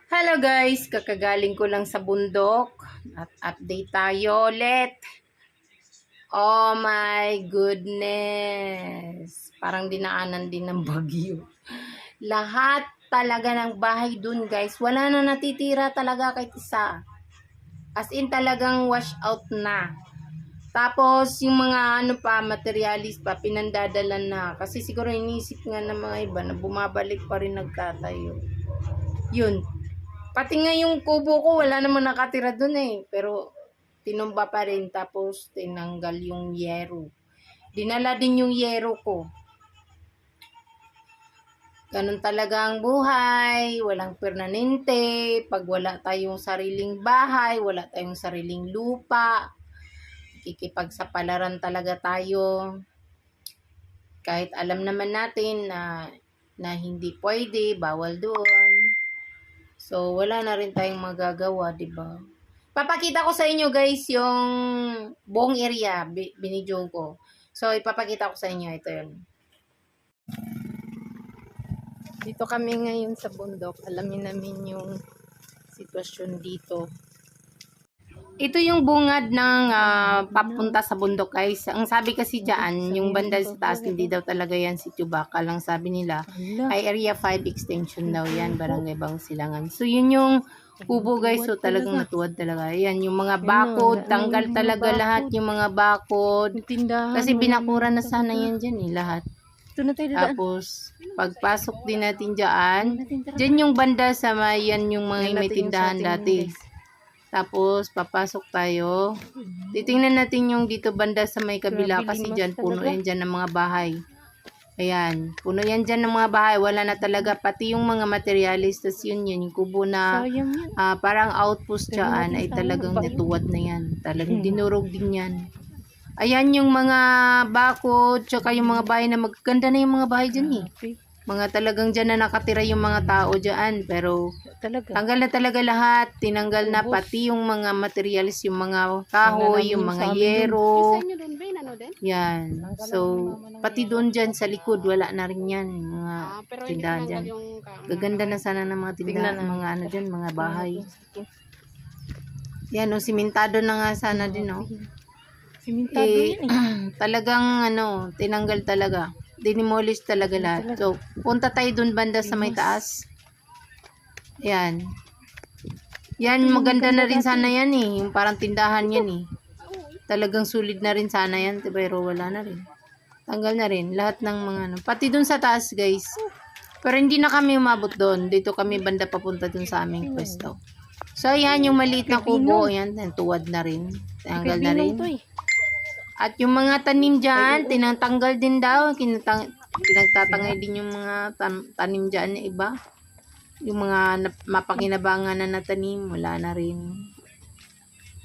Hello guys, kakagaling ko lang sa bundok at update tayo ulit. Oh my goodness, parang dinaanan din ng bagyo. Lahat talaga ng bahay dun guys, wala na natitira talaga kahit isa. As in talagang wash out na. Tapos yung mga materialis pa, pinandadalan na. Kasi siguro inisip nga ng mga iba na bumabalik pa rin nagtatayo. Yun. Pati nga yung kubo ko, wala namang nakatira dun eh. Pero tinumba pa rin, tapos tinanggal yung yero. Dinala din yung yero ko. Ganun talaga ang buhay, walang permanente. Pag wala tayong sariling bahay, wala tayong sariling lupa, kikipagsapalaran talaga tayo. Kahit alam naman natin na hindi pwede, bawal doon. So, wala na rin tayong magagawa, di ba? Papakita ko sa inyo guys yung buong area, binidyo ko. So, ipapakita ko sa inyo, ito yun. Dito kami ngayon sa bundok. Alamin namin yung sitwasyon dito. Ito yung bungad ng papunta sa bundok guys. Ang sabi kasi dyan, yung banda sa taas, hindi daw talaga yan si Tubaka. Lang sabi nila, ay Area 5 extension daw yan, Barangay Bang Silangan. So yun yung kubo guys, so talagang natuwad talaga. Yan, yung mga bakod, tanggal talaga lahat yung mga bakod. Kasi binakura na sana yan dyan eh, lahat. Tapos, pagpasok din natin dyan, dyan yung banda sa yan yung mga may tindahan dati. Tapos, papasok tayo. Titingnan natin yung dito banda sa may kabila kasi dyan, puno yan dyan ng mga bahay. Ayan, puno yan dyan ng mga bahay. Wala na talaga, pati yung mga materialis. Tapos yun, yung kubo na parang outpost dyan ay talagang natuwad na yan. Talagang dinurog din yan. Ayan yung mga bakod, tsaka yung mga bahay na magaganda na yung mga bahay dyan eh. Mga talagang dyan na nakatira yung mga tao dyan. Pero tanggal na talaga lahat. Tinanggal na pati yung mga materials, yung mga kahoy, yung mga yero. Yan. So, pati doon dyan sa likod, wala na rin yan. Mga tindahan dyan. Gaganda na sana ng mga tindahan, mga ano dyan, mga bahay. Yan o, simentado na nga sana din o. Simentado yan eh. Talagang tinanggal talaga. Dinimolish talaga lahat. So, punta tayo dun banda sa may taas. Yan. Yan, maganda na rin sana yan eh. Yung parang tindahan yan eh. Talagang sulit na rin sana yan. Pero wala na rin. Tanggal na rin. Lahat ng mga pati dun sa taas guys. Pero hindi na kami umabot dun. Dito kami banda papunta dun sa aming pwesto. So, ayan yung maliit na kubo. Ayan, tuwad na rin. Tanggal na rin. At yung mga tanim dyan, tinatanggal din daw. Pinagtatangay din yung mga tanim dyan na iba. Yung mga mapakinabangan na tanim, wala na rin.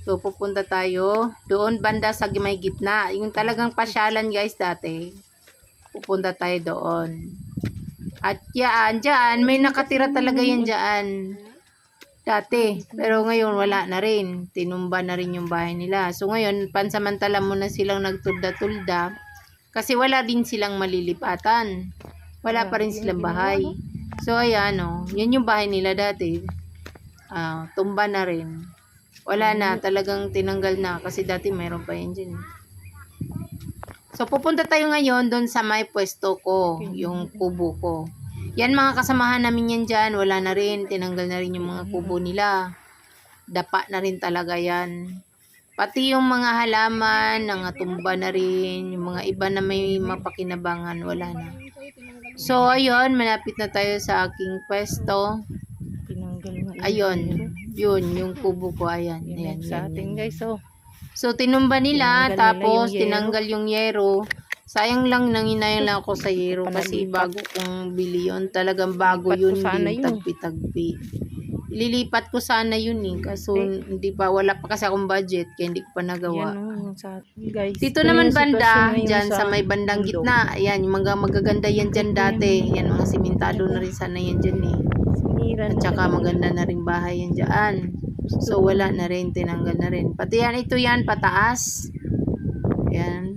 So, pupunta tayo. Doon, banda sa may gitna. Yung talagang pasyalan guys dati. Pupunta tayo doon. At yan, dyan, may nakatira talaga yan dyan. Dati. Pero ngayon wala na rin. Tinumba na rin yung bahay nila. So ngayon, pansamantala muna silang nagtulda-tulda. Kasi wala din silang malilipatan. Wala pa rin silang bahay. So ayan o. Yan yung bahay nila dati. Tumba na rin. Wala na. Talagang tinanggal na. Kasi dati mayroon pa yan dyan. So pupunta tayo ngayon doon sa may pwesto ko. Yung kubo ko. Yan mga kasamahan namin yan dyan, wala na rin, tinanggal na rin yung mga kubo nila. Dapa na rin talaga yan. Pati yung mga halaman, nangatumba na rin, yung mga iba na may mapakinabangan, wala na. So, ayun, malapit na tayo sa aking pwesto. Ayun, yun, yung kubo ko, ayan. Ayan sa atin guys, oh. So, tinumba nila, tapos tinanggal yung yero. Sayang lang, nanginayang lang ako sa yero kasi bago kong bili yun. Talagang bago yun, din tagpi-tagpi. Ililipat ko sana yun eh. Kaso hindi pa, wala pa kasi akong budget kaya hindi ko pa nagawa. Guys, dito naman banda, dyan sa may bandang gitna. Ayan, yung mga magaganda yan dyan dati. Yan, mga simentado na rin sana yan dyan eh. At saka maganda na rin bahay yan dyan. So wala na rin, tinanggal na rin. Pati yan, ito yan, pataas. Ayan.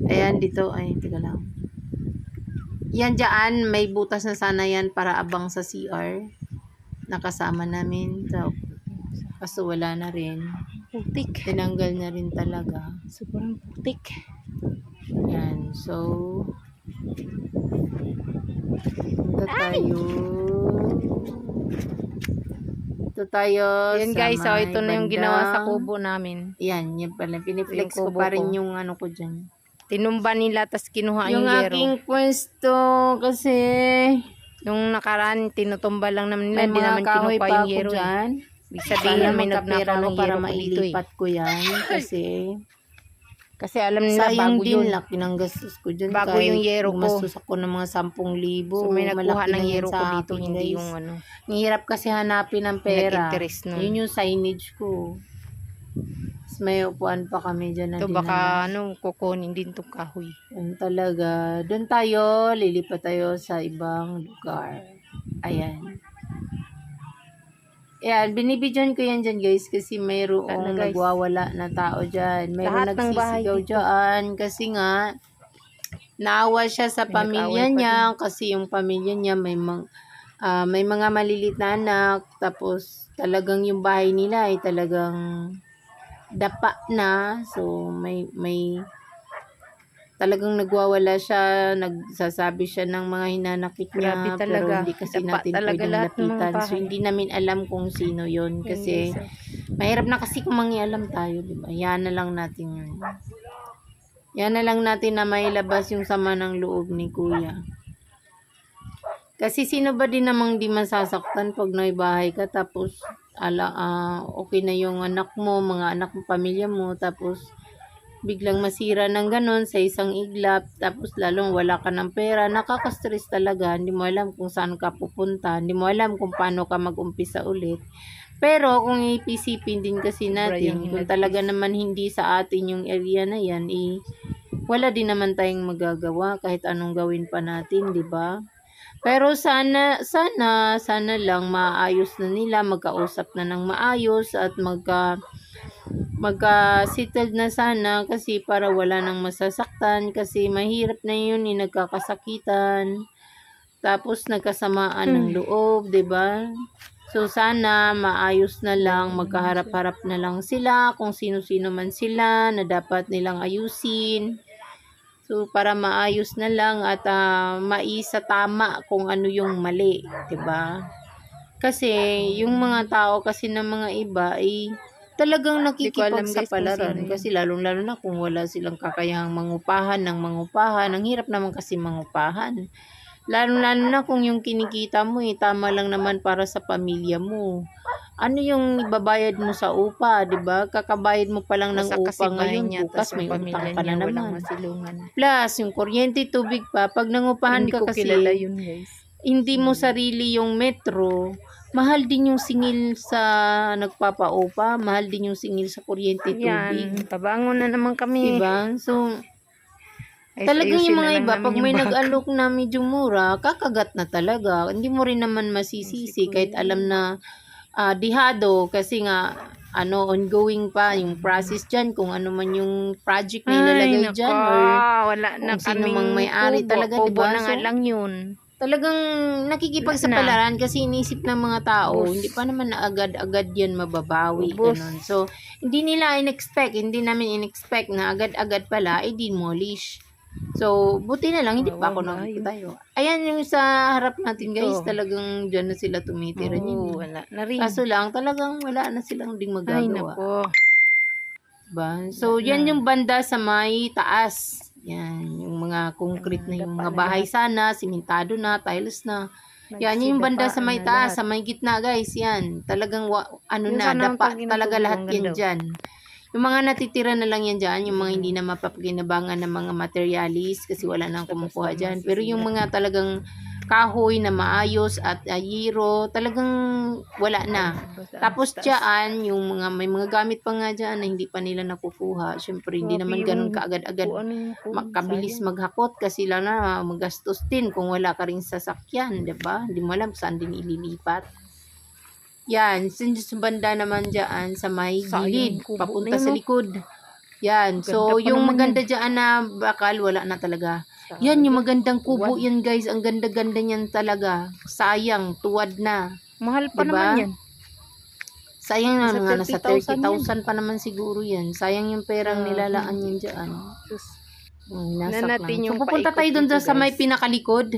Ayan dito, ay teka lang. Yan dyan, may butas na sana yan para abang sa CR. nakasama namin. So, kaso wala na rin. Putik. Tinanggal na rin talaga. Sobrang putik. Yan. So, punta tayo. Ito tayo Yan sa guys, so may ito na yung ginawa sa bandang- kubo namin. Yan, yan pala. Piniflex Yung ko kubo pa rin ko. yung ano ko dyan. Tinumba nila, tas kinuha Yung yung yero. aking pwesto kasi Nung nakaraan, tinutumba lang naman nila, may hindi mga naman kahoy kinuha pa yung ako yero. dyan. Ibig Sana sabihin, may magkapera nagnakaw ko ng para yero ko dito eh. mailipat ko yan. Kasi alam nila, sayang bago din yun. laki ng gastos ko dyan. Bago yung yero ko. Gumastos ako ng mga 10,000. So may nakuha Malaki ng na yun yero sa ko dito, akin, hindi guys. yung ano. Ang hirap kasi hanapin ng pera. Nag-interest nun. Yun yung signage ko. Tapos may upuan pa kami dyan na Ito baka kukunin din itong kahoy. Yan talaga. Doon tayo, lilipat tayo sa ibang lugar. Ayan. Ayan, binibidyon ko yan dyan guys kasi mayroong Ano, guys? nagwawala na tao dyan. Mayroong Lahat ng bahay nagsisigaw dito. dyan kasi nga naawa siya sa May pamilya nag-away pa niya kasi yung pamilya niya may mga malilit na anak tapos talagang yung bahay nila ay talagang dapa na. So may talagang nagwawala siya, nagsasabi siya ng mga hinanakit niya, Grabe pero talaga. hindi kasi Dapa natin talaga pwedeng lahat ng mga lapitan. So, bahay. hindi namin alam kung sino yon kasi mahirap na kasi kung mangialam tayo, di ba? Yan na lang natin yun. Yan na lang natin na mailabas yung sama ng loob ni Kuya. Kasi sino ba din namang di masasaktan pag naibahay ka tapos okay na yung anak mo, mga anak mo, pamilya mo, tapos biglang masira ng ganon sa isang iglap, tapos lalong wala ka ng pera, nakaka-stress talaga, hindi mo alam kung saan ka pupunta, hindi mo alam kung paano ka mag-umpisa ulit. Pero kung ipisipin din kasi natin, kung talaga naman hindi sa atin yung area na yan, wala din naman tayong magagawa kahit anong gawin pa natin, di ba? Pero sana lang maayos na nila, magkausap na ng maayos at magka-settled na sana kasi para wala nang masasaktan kasi mahirap na yun, nagkakasakitan tapos nagkasamaan ng loob, 'di ba? So sana maayos na lang, magkaharap-harap na lang sila kung sino-sino man sila na dapat nilang ayusin. So para maayos na lang at maisa tama kung ano yung mali, 'di ba? Kasi yung mga tao kasi ng mga iba ay talagang nakikipagsapalaran kasi lalong-lalo na kung wala silang kakayahang mangupahan ng mangupahan. Ang hirap naman kasi mangupahan. Lalong-lalo na kung yung kinikita mo tama lang naman para sa pamilya mo. Ano yung ibabayad mo sa upa, 'di ba? Kakabayad mo pa lang ng upa ngayon, bukas may utang ka na naman. Plus yung kuryente, tubig pa, pag nangupahan ka kasi yun, guys. hindi mo sarili yung metro, mahal din yung singil sa nagpapaupa, mahal din yung singil sa kuryente, tubig. Yan, tabangon na naman kami. Diba? So, Ay, talagang ayusin yung na mga lang iba, namin pag yung may baka. nag-alok na medyo mura, kakagat na talaga. Hindi mo rin naman masisisi kahit alam na dihado kasi nga ongoing pa yung process dyan, kung ano man yung project na ilalagay dyan or wala na kung sino kaming mang may-ari talaga, kubo diba? na nga So, lang yun. talagang nakikipagsapalaran kasi inisip ng mga tao, hindi pa naman na agad-agad yan mababawi. Ganun. So, hindi nila hindi namin in-expect na agad-agad pala, demolish. So, buti na lang, hindi pa ako nakikita tayo. Ayan yung sa harap natin guys, talagang dyan na sila tumitira niyo. Wala na rin. Kaso lang, talagang wala na silang ding Ay, magagawa. nako. Diba? So, yan yung banda sa may taas. Yan, yung mga concrete na yung mga bahay sana, simentado na, tiles na. Yan, yung banda sa may taas, sa may gitna guys, yan. Talagang dapa talaga lahat yan dyan. Yung mga natitira na lang yan dyan, yung mga hindi na mapapaginabangan ng mga materialis kasi wala nang kumukuha dyan. Pero yung mga talagang kahoy na maayos at yero, talagang wala na. Tapos dyan, yung may mga gamit pa nga dyan na hindi pa nila nakukuha. Siyempre, hindi naman ganun kaagad-agad makabilis maghakot kasi lang na magastos din kung wala ka rin sasakyan, diba? Hindi mo alam saan din ililipat. Yan, sa banda naman dyan sa may gilid, papunta sa likod. Yan, so yung maganda dyan na bakal, wala na talaga. Yan, yung magandang kubo yan guys, ang ganda-ganda niyan talaga. Sayang, tuwad na. Mahal pa Diba? naman yan. Sayang na Nasa nasa 30,000 30,000 pa naman siguro yan. Sayang yung perang nilalaan yan dyan. Sus. Nasak natin lang. yung So, pupunta tayo dun paikot dito, sa may guys. pinakalikod.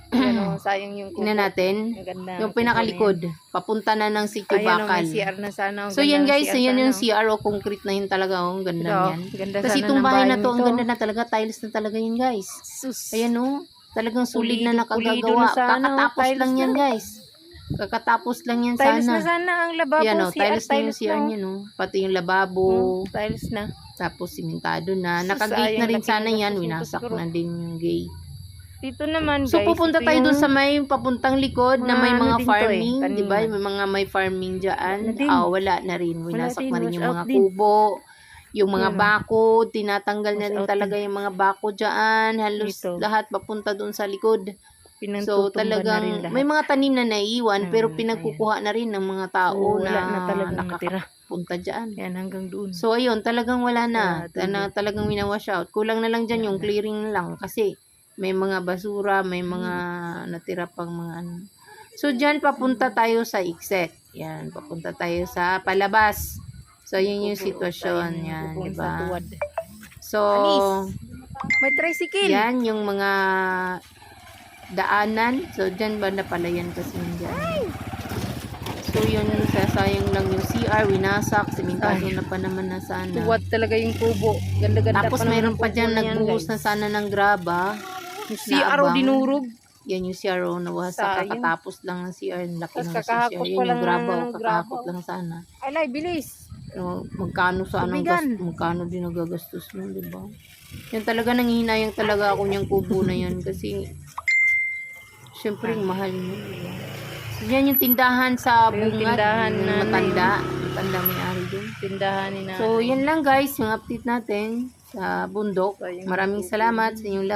Ano, sayang yung kubo. Tingnan natin. Ang ganda. Yung pinakalikod. Papunta na ng Sitio Ayan o, Bakal. may CR na sana. Ang So, ganda yan ng guys. CR Yan yung sana, CR o concrete na yun talaga. Oh, ang ganda oh. yan. Ganda Kasi sana itong ng bahay na to, ang nito. ganda na talaga. Tiles na talaga yun guys. Sus. Ayan o. Talagang solid na Pulido nakagagawa. na sana, oh. Kakatapos Tiles lang yan na. guys. Kakatapos lang yan Tiles na sana. sana ang lababo. Yan o. CR, Tiles na yung CR na. niya no. Pati yung lababo. Tiles na. Tapos simentado na. Sus, Nakagate sayang, na rin laki sana ng yan. gastos nito Winasak siguro. na din yung gate. Dito naman, So guys. pupunta ito tayo dun yung- sa may papuntang likod na may Mga ano mga din to eh, farming, taniman. 'di ba? May mga may farming diyan. Wala din. Wala na rin. Winasak din, na rin watch yung out mga din. kubo, yung mga Ano? bako, tinatanggal na Watch rin out talaga yung mga bako diyan. Halos Dito. lahat papunta dun sa likod. So Pinantutumban na rin talagang lahat. may mga tanim na naiiwan pero Ayan. pinagkukuha na rin ng mga tao So, na wala na talagang natira. nakapunta diyan. Yan, hanggang doon. So ayun, talagang wala na. Wala, Talagang winawash out. Kulang na lang dyan yung clearing lang kasi may mga basura, may mga natira pang mga ano. So dyan papunta tayo sa exit. Yan, papunta tayo sa palabas. So yun yung sitwasyon. Yan, Pupong di sa ba? tuwad. So, May tricycle. yan yung mga daanan. So dyan ba na pala yan kasi yun dyan. So yun, sasayang lang yung CR, winasak, simentado Ay. na pa naman na sana. Tuwad talaga yung kubo. Ganda-ganda Tapos pa naman mayroon yung pa kubo dyan na yan, nagbuhos na guys. sana ng graba. Yung CR o naabang. dinurog. Yan yung CR na wasak. Sayang. Kakatapos lang ng CR. Laki Tapos ng kakahakot CR. pa Yan lang yung graba. ng Kakahakot graba. lang sana. Alay, bilis. Pero magkano sana ang Tubigan. magkano din nagagastos nun, di ba? Yan talaga nanghihinayang talaga ako niyang kubo na yan kasi syempre mahal mo. Diba? So, yan yung tindahan sa Yung bungad. tindahan Yung na matanda. Matanda may ari dun. Tindahan ni na. So, yan lang guys, yung update natin sa bundok. So, yung Maraming kubo. salamat sa inyong lahat.